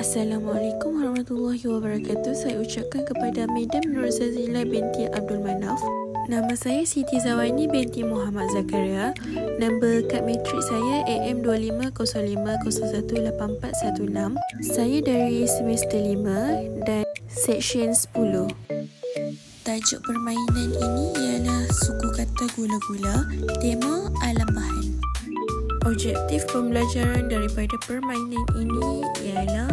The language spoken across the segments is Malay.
Assalamualaikum warahmatullahi wabarakatuh. Saya ucapkan kepada Madam Nur Zazila binti Abdul Manaf. Nama saya Siti Zawani binti Muhammad Zakaria. Nombor kad matrik saya AM2505018416. Saya dari semester 5 dan seksyen 10. Tajuk permainan ini ialah suku kata gula-gula. Tema alam bahan. Objektif pembelajaran daripada permainan ini ialah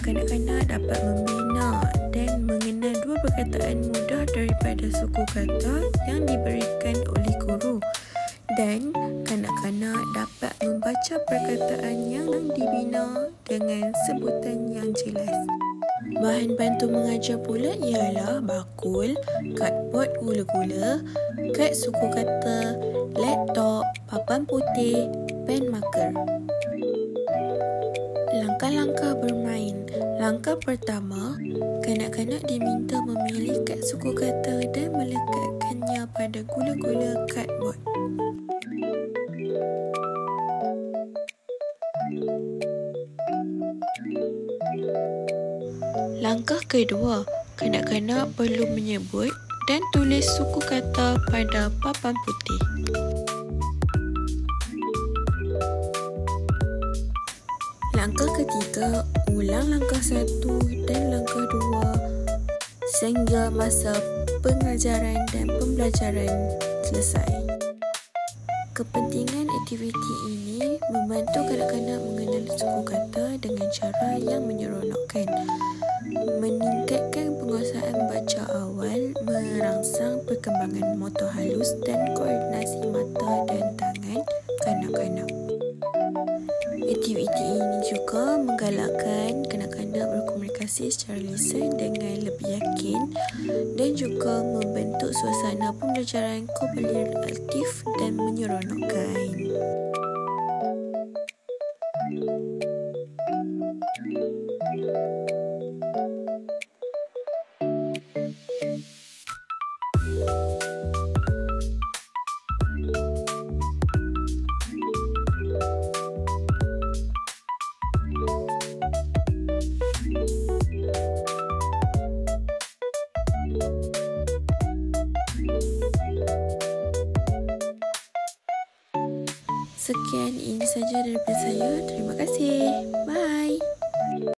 kanak-kanak dapat membina dan mengenal dua perkataan mudah daripada suku kata yang diberikan oleh guru, dan kanak-kanak dapat membaca perkataan yang dibina dengan sebutan yang jelas. Bahan bantu mengajar pula ialah bakul, kadbod gula-gula, kad suku kata, laptop, papan putih, pen marker. Langkah-langkah bermain. Langkah pertama, kanak-kanak diminta memilih kad suku kata dan melekatkannya pada gula-gula kadbod. Langkah kedua, kanak-kanak perlu menyebut dan tulis suku kata pada papan putih. Langkah ketiga, ulang langkah 1 dan langkah 2 sehingga masa pengajaran dan pembelajaran selesai. Kepentingan aktiviti ini membantu kanak-kanak mengenal suku kata dengan cara yang menyeronokkan, meningkatkan penguasaan baca awal, merangsang perkembangan motor halus dan koordinasi mata dan tangan kanak-kanak. Aktiviti ini juga menggalakkan kanak-kanak berkomunikasi secara lisan dengan lebih yakin dan juga membentuk suasana pembelajaran kooperatif dan menyeronokkan. Sekian, ini saja daripada saya. Terima kasih.